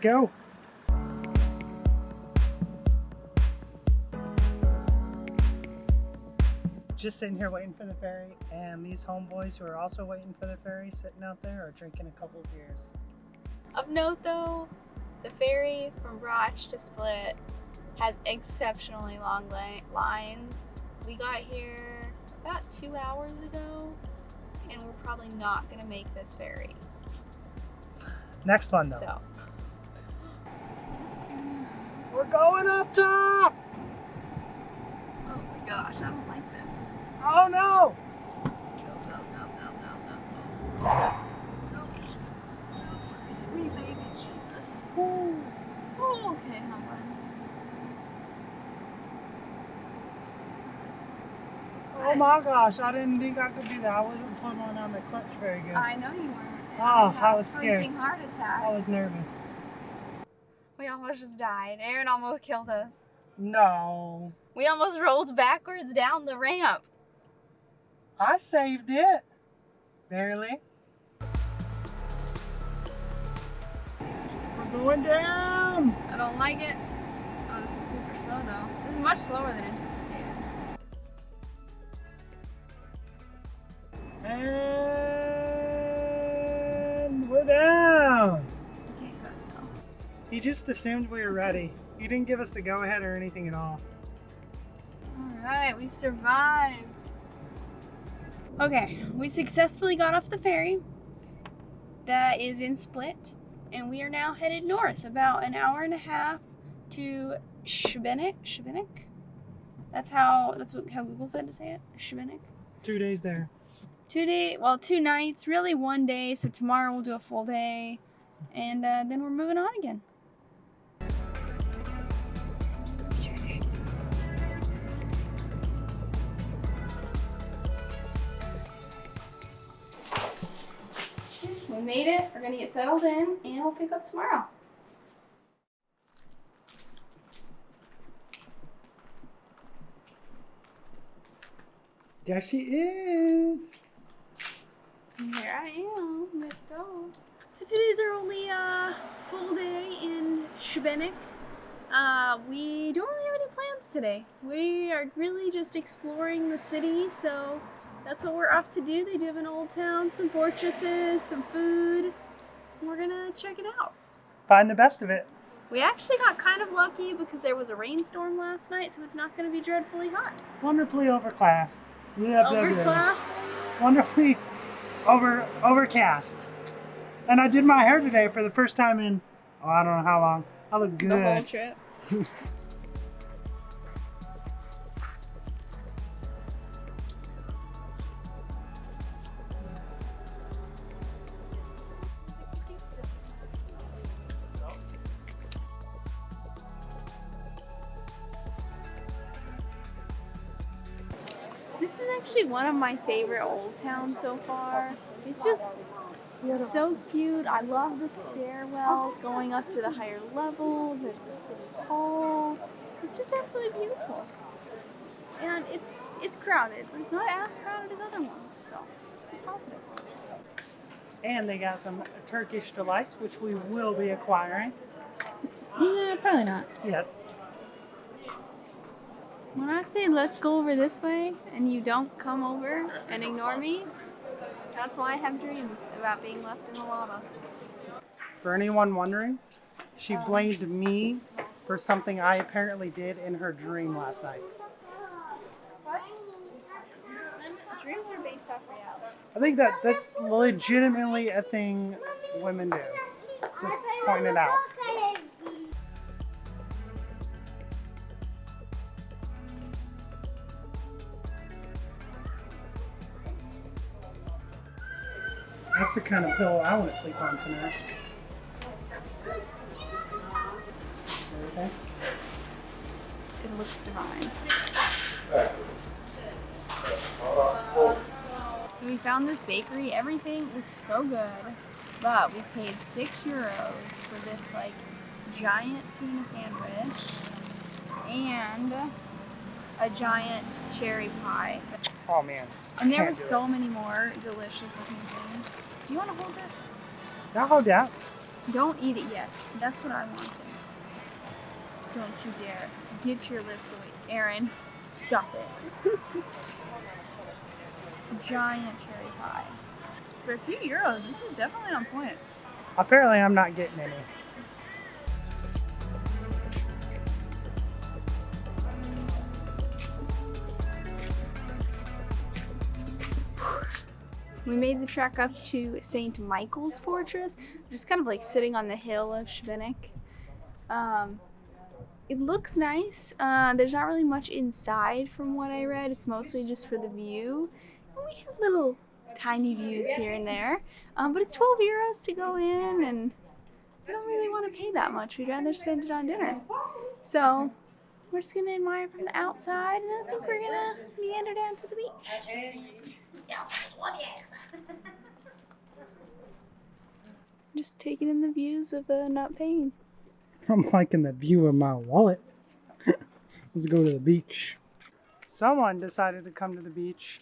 go. Just sitting here waiting for the ferry, and these homeboys who are also waiting for the ferry sitting out there are drinking a couple of beers. Of note though, the ferry from Roch to Split has exceptionally long lines. We got here about 2 hours ago, and we're probably not gonna make this ferry. Next one though. So. We're going up top! Oh my gosh, I don't like this. Oh no! Go. Sweet baby Jesus. Oh, okay, hold on. Oh my gosh, I didn't think I could do that. I wasn't putting one on the clutch very good. I know you weren't. Oh, I was scared. Heart attack. I was nervous. We almost just died. Aaron almost killed us. No. We almost rolled backwards down the ramp. I saved it. Barely. We're going down. I don't like it. Oh, this is super slow though. This is much slower than anticipated. And we're down. You can't go still. He just assumed we were ready. He didn't give us the go-ahead or anything at all. Alright, we survived. Okay, we successfully got off the ferry that is in Split, and we are now headed north about an hour and a half to Sibenik. That's how Google said to say it. Sibenik. 2 days there. 2 nights, really 1 day. So tomorrow we'll do a full day, and then we're moving on again. We made it. We're gonna get settled in, and we'll pick up tomorrow. There she is. Here I am. Let's go. So today's our only full day in Sibenik. We don't really have any plans today. We are really just exploring the city, so that's what we're off to do. They do have an old town, some fortresses, some food. We're gonna check it out. Find the best of it. We actually got kind of lucky because there was a rainstorm last night, so it's not gonna be dreadfully hot. Wonderfully overcast. Overcast? Wonderfully overcast. And I did my hair today for the first time in, I don't know how long. I look good. The whole trip. This is actually one of my favorite old towns so far. It's just so cute. I love the stairwells going up to the higher levels. There's the city hall. It's just absolutely beautiful. And it's crowded, but it's not as crowded as other ones, so it's a positive. And they got some Turkish delights, which we will be acquiring. Yeah, probably not. Yes. When I say let's go over this way and you don't come over and ignore me, that's why I have dreams about being left in the lava. For anyone wondering, she blamed me for something I apparently did in her dream last night. What? Dreams are based off reality. I think that's legitimately a thing women do. Just point it out. That's the kind of pillow I want to sleep on tonight. What do you say? It looks divine. So we found this bakery. Everything looks so good, but we paid €6 for this like giant tuna sandwich and a giant cherry pie. Oh man. And there Can't were do so many more delicious looking things. Do you want to hold this? I'll hold that. Don't eat it yet. That's what I wanted. Don't you dare. Get your lips away. Aaron, stop it. Giant cherry pie. For a few euros, this is definitely on point. Apparently I'm not getting any. We made the trek up to St. Michael's Fortress, just kind of like sitting on the hill of Sibenik. It looks nice. There's not really much inside from what I read. It's mostly just for the view. And we have little tiny views here and there. But it's 12 euros to go in, and we don't really want to pay that much. We'd rather spend it on dinner. So we're just gonna admire from the outside, and then I think we're gonna meander down to the beach. Just taking in the views of not paying. I'm liking the view of my wallet. Let's go to the beach. Someone decided to come to the beach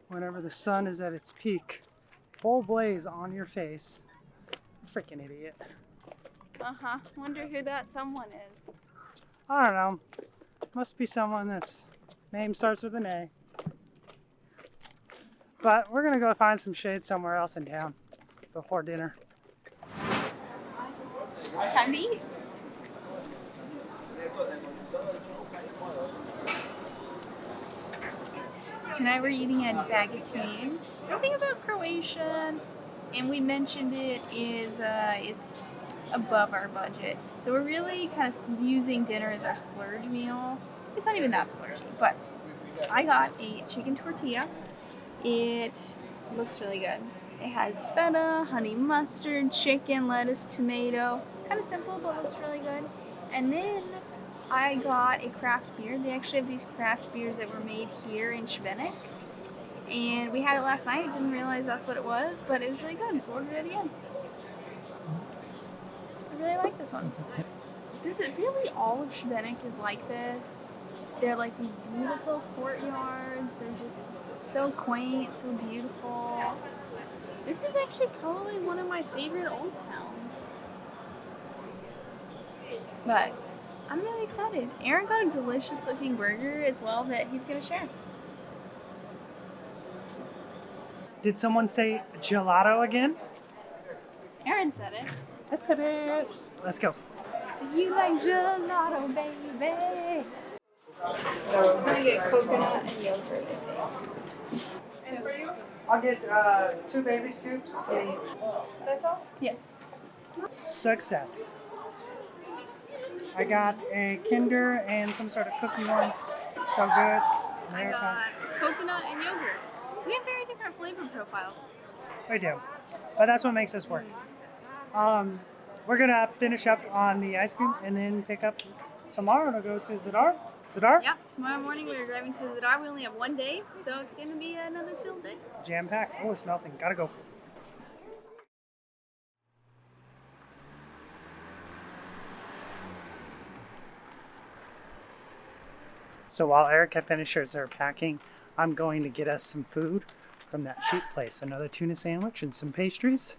whenever the sun is at its peak. Full blaze on your face. Freaking idiot. Uh-huh. Wonder who that someone is. I don't know. Must be someone that's name starts with an A. But we're gonna go find some shade somewhere else in town before dinner. Time to eat. Tonight we're eating at Bagatine. The thing about Croatia, and we mentioned it, is it's above our budget. So we're really kind of using dinner as our splurge meal. It's not even that splurgy, but I got a chicken tortilla. It looks really good. It has feta, honey mustard, chicken, lettuce, tomato. Kind of simple, but looks really good. And then I got a craft beer. They actually have these craft beers that were made here in Sibenik. And we had it last night. Didn't realize that's what it was, but it was really good, so ordered it again. I really like this one. This is really all of Sibenik is like this. They're like these beautiful courtyards. They're just so quaint, so beautiful. This is actually probably one of my favorite old towns. But I'm really excited. Aaron got a delicious looking burger as well that he's gonna share. Did someone say gelato again? Aaron said it. I said it. Let's go. Do you like gelato, baby? I'm gonna get coconut and yogurt. And for you? I'll get 2 baby scoops. That's all? Yes. Success. I got a Kinder and some sort of cookie one. So good. I got coconut and yogurt. We have very different flavor profiles. We do. But that's what makes us work. We're going to finish up on the ice cream and then pick up tomorrow to go to Zadar. Zadar? Yeah, tomorrow morning we're driving to Zadar. We only have one day, so it's going to be another filled day. Jam-packed. Oh, it's melting. Gotta go. So while Erica finishes her packing, I'm going to get us some food from that cheap place. Another tuna sandwich and some pastries.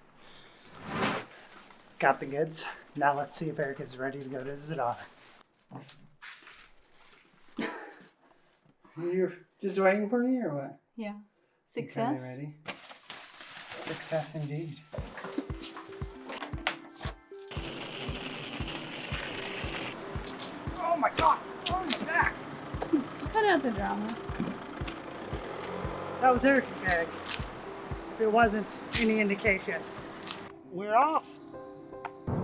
Got the goods. Now let's see if Erica's ready to go to Zadar. You're just waiting for me or what? Yeah. You kinda ready? Success indeed. Oh my god! Oh my back! Cut out the drama. That was Eric's bag. If it wasn't any indication. We're off!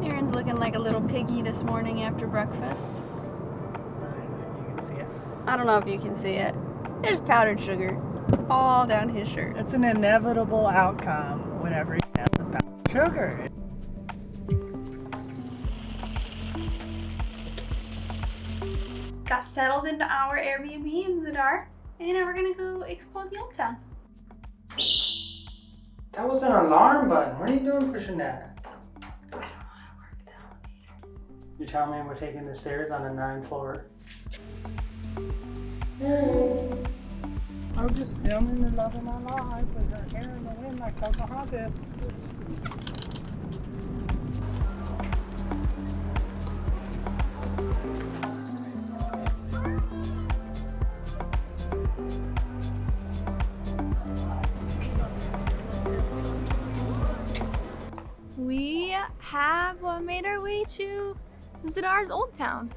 Aaron's looking like a little piggy this morning after breakfast. You can see it. I don't know if you can see it. There's powdered sugar all down his shirt. It's an inevitable outcome whenever you have the powdered sugar. Got settled into our Airbnb in Zadar, and now we're gonna go explore the old town. That was an alarm button. What are you doing pushing that? I don't know how to work the elevator. You're telling me we're taking the stairs on a 9th floor? I'm just filming and loving my life with her hair in the wind like Pocahontas. have made our way to Zadar's Old Town.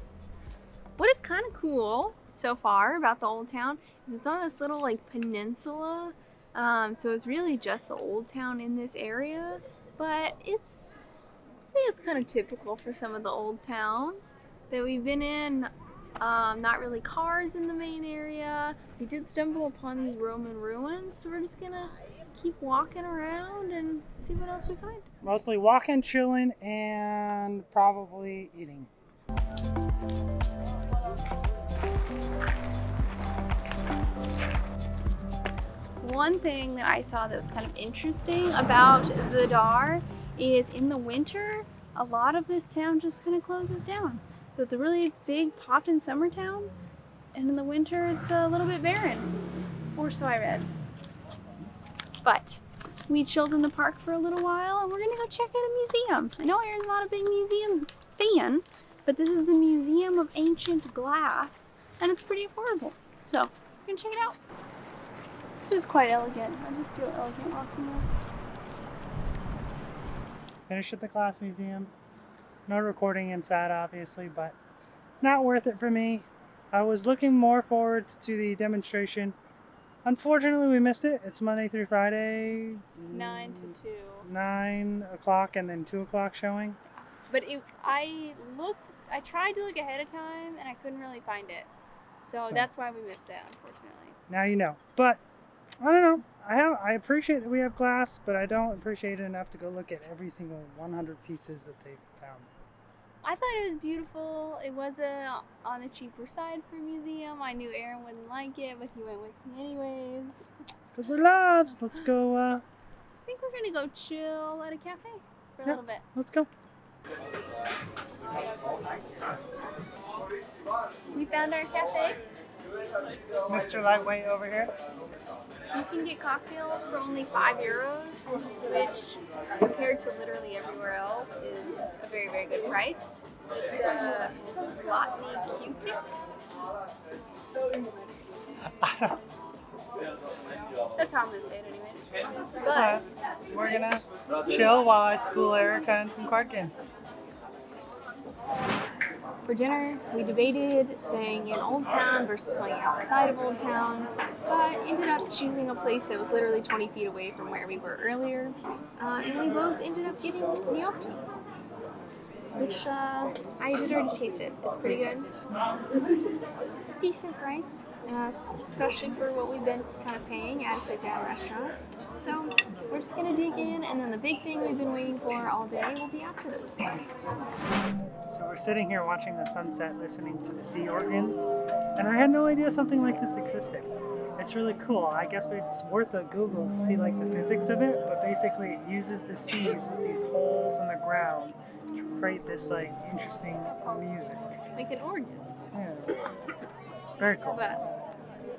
What is kind of cool so far about the Old Town is it's on this little like peninsula. So it's really just the Old Town in this area, but I'd say it's kind of typical for some of the old towns that we've been in. Not really cars in the main area. We did stumble upon these Roman ruins, so we're just gonna keep walking around and see what else we find. Mostly walking, chilling, and probably eating. One thing that I saw that was kind of interesting about Zadar is in the winter, a lot of this town just kind of closes down. So it's a really big poppin' summer town, and in the winter it's a little bit barren, or so I read. But we chilled in the park for a little while, and we're gonna go check out a museum. I know Aaron's not a big museum fan, but this is the Museum of Ancient Glass, and it's pretty affordable. So we're gonna check it out. This is quite elegant. I just feel elegant walking here. Finished at the Glass Museum. No recording inside, obviously, but not worth it for me. I was looking more forward to the demonstration. Unfortunately, we missed it. It's Monday through Friday. 9 to 2. 9 o'clock and then 2 o'clock showing. But I tried to look ahead of time and I couldn't really find it. So that's why we missed it, unfortunately. Now you know. But I don't know. I appreciate that we have glass, but I don't appreciate it enough to go look at every single 100 pieces that they found. I thought it was beautiful. It was on the cheaper side for a museum. I knew Aaron wouldn't like it, but he went with me anyways. Because we're loves. Let's go. I think we're going to go chill at a cafe for a little bit. Let's go. We found our cafe. Mr. Lightweight over here. You can get cocktails for only €5, which compared to literally everywhere else is a very, very good price. It's a Zlatny Q-tip. That's how I'm going to say it anyway. But we're going to chill while I school Erica in some card games. For dinner, we debated staying in Old Town versus going outside of Old Town, but ended up choosing a place that was literally 20 feet away from where we were earlier, and we both ended up getting gnocchi, which I did already taste it. It's pretty good. Decent priced, especially for what we've been kind of paying at a sit-down restaurant. So we're just gonna dig in, and then the big thing we've been waiting for all day will be after this. So we're sitting here watching the sunset, listening to the sea organs, and I had no idea something like this existed. It's really cool. I guess it's worth a Google to see like the physics of it, but basically it uses the seas with these holes in the ground to create this like interesting music. Like an organ. Yeah. Very cool. But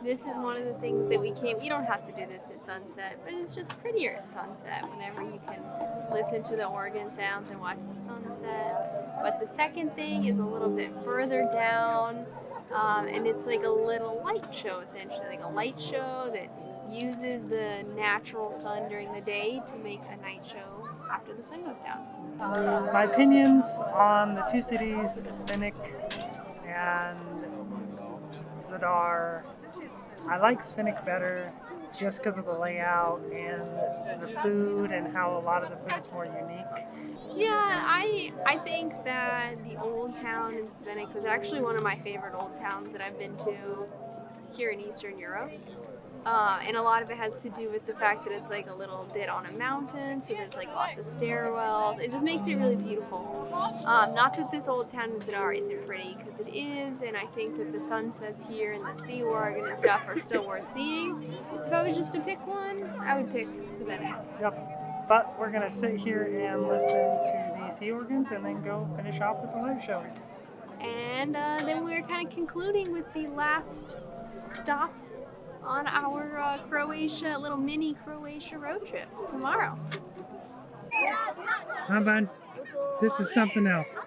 this is one of the things that we don't have to do this at sunset, but it's just prettier at sunset whenever you can listen to the organ sounds and watch the sunset. But the second thing is a little bit further down, and it's like a little light show essentially, like a light show that uses the natural sun during the day to make a night show after the sun goes down. My opinions on the two cities, Sibenik and Zadar. I like Sibenik better just because of the layout and the food and how a lot of the food's more unique. Yeah, I think that the old town in Sibenik was actually one of my favorite old towns that I've been to here in Eastern Europe. And a lot of it has to do with the fact that it's like a little bit on a mountain, so there's like lots of stairwells. It just makes it really beautiful. Not that this old town in Zadar isn't pretty, because it is, and I think that the sunsets here and the sea organ and stuff are still worth seeing. If I was just to pick one, I would pick Sibenik. Yep. But we're gonna sit here and listen to the sea organs and then go finish off with the light show. And then we're kind of concluding with the last stop on our Croatia, little mini Croatia road trip tomorrow. Hi, bud. This is something else.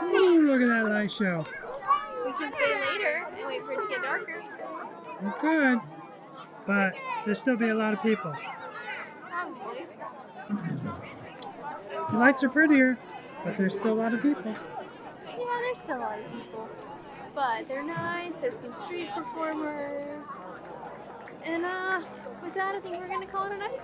Ooh, look at that light show. We can stay later and wait for it to get darker. You could, but there'll still be a lot of people. Probably. The lights are prettier, but there's still a lot of people. Yeah, there's still a lot of people. But they're nice, there's some street performers. And with that, I think we're gonna call it a night.